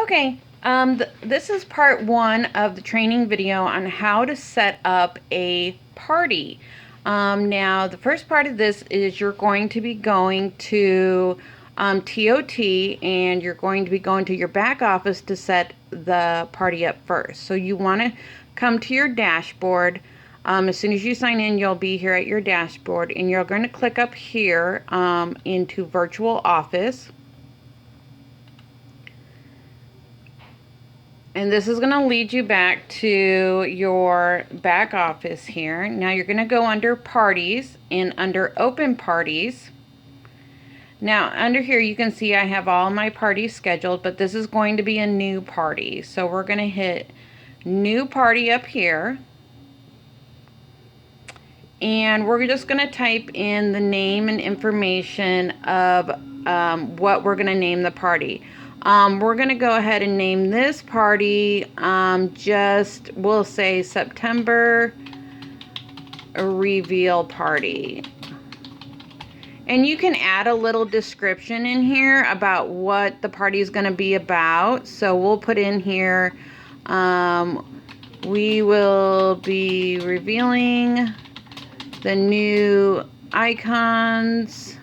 Okay, this is part one of the training video on how to set up a party. Now, the first part of this is you're going to be going to TOT, and you're going to be going to your back office to set the party up first. So you want to come to your dashboard. As soon as you sign in, you'll be here at your dashboard, and you're going to click up here into Virtual Office. And this is going to lead you back to your back office here. Now you're going to go under Parties and under Open Parties. Now under here you can see I have all my parties scheduled, but this is going to be a new party. So we're going to hit New Party up here. And we're just going to type in the name and information of what we're going to name the party. We're going to go ahead and name this party, we'll say September Reveal Party. And you can add a little description in here about what the party is going to be about. So we'll put in here, we will be revealing the new icons,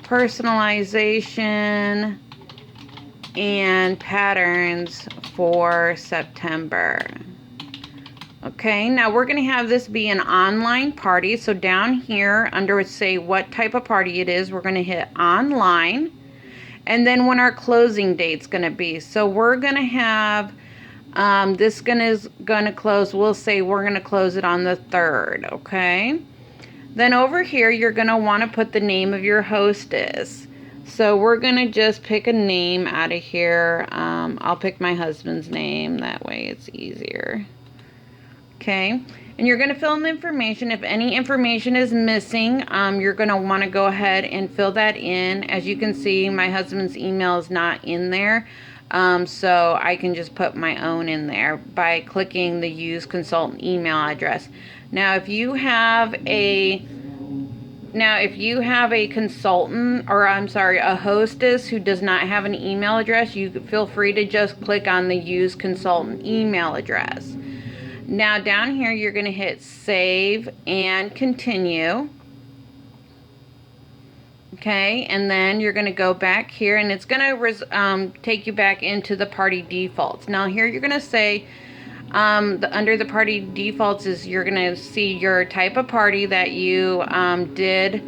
personalization, and patterns for September. Okay, now we're going to have this be an online party. So down here under say what type of party it is, we're going to hit online, and then when our closing date's going to be. So we're going to have this is going to close, we'll say we're going to close it on the 3rd. Okay, then over here you're going to want to put the name of your hostess. So we're going to just pick a name out of here. I'll pick my husband's name. That way it's easier. Okay. And you're going to fill in the information. If any information is missing, you're going to want to go ahead and fill that in. As you can see, my husband's email is not in there. So I can just put my own in there by clicking the Use Consultant email address. Now, if you have a consultant, or a hostess who does not have an email address, you feel free to just click on the Use Consultant email address. Now down here you're going to hit Save and Continue. Okay, and then you're going to go back here, and it's going to take you back into the party defaults. Now here you're going to say, under the party defaults is you're going to see your type of party that you did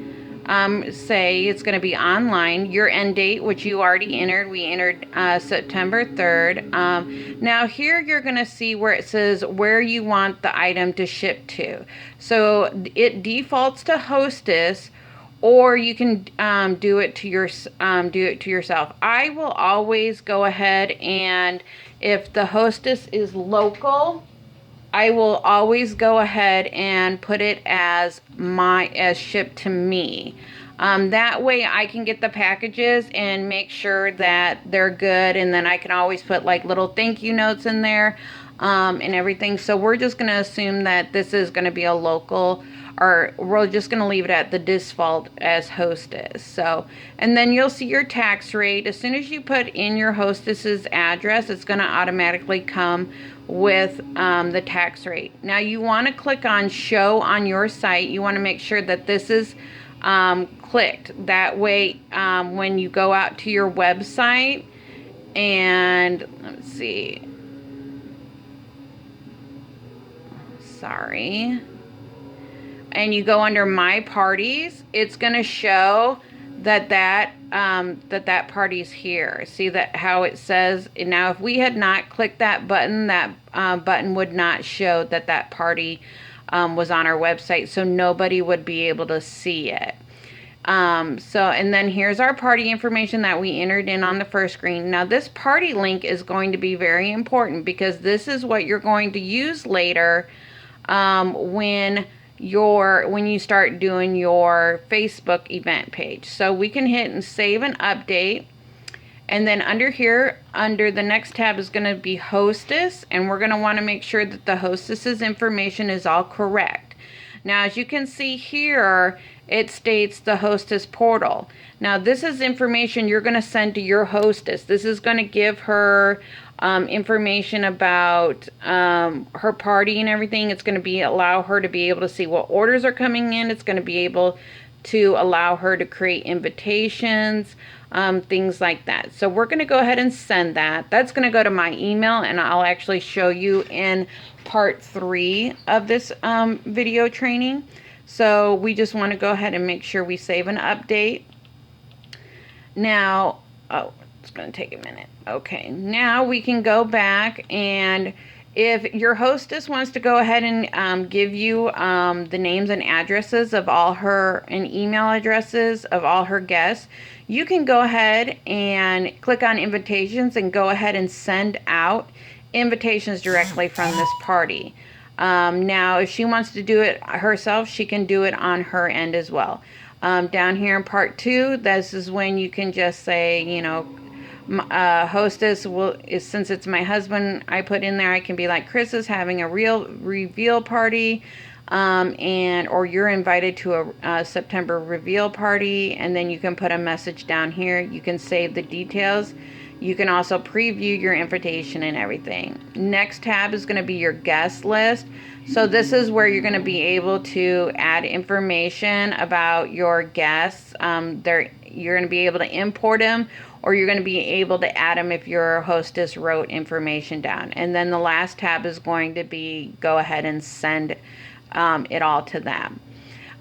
say it's going to be online, your end date, which you already entered. We entered September 3rd. Now here you're going to see where it says where you want the item to ship to. So it defaults to hostess, or you can do it to yourself. I will always go ahead, and if the hostess is local, I will always go ahead and put it as shipped to me. That way I can get the packages and make sure that they're good, and then I can always put like little thank you notes in there and everything. So we're just going to assume that this is going to be a local, or we're just going to leave it at the default as hostess. So, and then you'll see your tax rate. As soon as you put in your hostess's address, it's going to automatically come with the tax rate. Now you want to click on Show on your site. You want to make sure that this is clicked. That way when you go out to your website, and let's see, sorry, and you go under My Parties, it's going to show that party's here. See that how it says. Now if we had not clicked that button would not show that party was on our website, so nobody would be able to see it. And then here's our party information that we entered in on the first screen. Now this party link is going to be very important, because this is what you're going to use later when you start doing your Facebook event page. So we can hit and save and update, and then under here, under the next tab is going to be hostess, and we're going to want to make sure that the hostess's information is all correct. Now, as you can see here, it states the hostess portal. Now, this is information you're going to send to your hostess. This is going to give her information about her party and everything. It's going to allow her to be able to see what orders are coming in. It's going to be able to allow her to create invitations, things like that. So we're going to go ahead and send that. That's going to go to my email, and I'll actually show you in part 3 of this video training. So we just want to go ahead and make sure we save an update. Now, oh, it's going to take a minute. Okay, now we can go back, and if your hostess wants to go ahead and give you the names and addresses of all her, and email addresses of all her guests, you can go ahead and click on invitations and go ahead and send out invitations directly from this party. Now, if she wants to do it herself, she can do it on her end as well. Down here in part 2, this is when you can just say, you know, hostess since it's my husband, I put in there, I can be like, Chris is having a real reveal party, or you're invited to a September reveal party, and then you can put a message down here. You can save the details. You can also preview your invitation and everything. Next tab is going to be your guest list. So this is where you're going to be able to add information about your guests. You're going to be able to import them, or you're going to be able to add them if your hostess wrote information down. And then the last tab is going to be go ahead and send it all to them.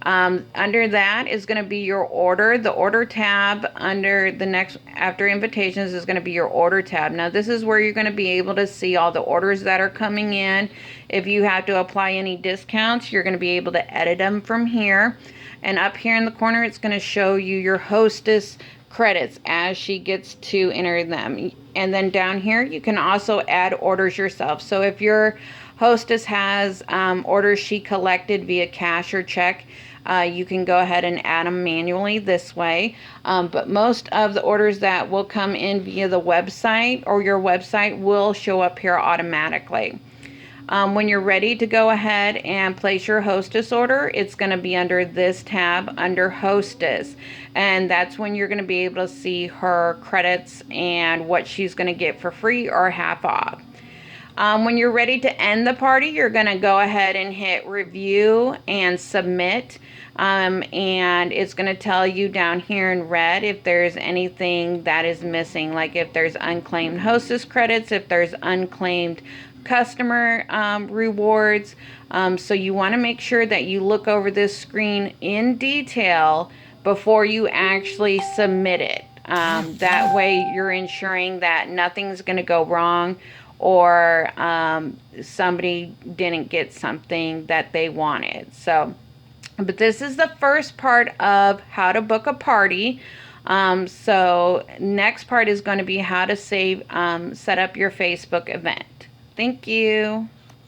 Under that is going to be your order. The order tab under the next, after invitations, is going to be your order tab. Now, this is where you're going to be able to see all the orders that are coming in. If you have to apply any discounts, you're going to be able to edit them from here. And up here in the corner, it's going to show you your hostess credits as she gets to enter them. And then down here, you can also add orders yourself. So if your hostess has orders she collected via cash or check, you can go ahead and add them manually this way. But most of the orders that will come in via the website or your website will show up here automatically. When you're ready to go ahead and place your hostess order, it's going to be under this tab under hostess. And that's when you're going to be able to see her credits and what she's going to get for free or half off. When you're ready to end the party, you're going to go ahead and hit review and submit. And it's going to tell you down here in red if there's anything that is missing, like if there's unclaimed hostess credits, if there's unclaimed customer rewards. So you want to make sure that you look over this screen in detail before you actually submit it. That way you're ensuring that nothing's going to go wrong, or somebody didn't get something that they wanted. So, but this is the first part of how to book a party. So next part is going to be how to set up your Facebook event. Thank you.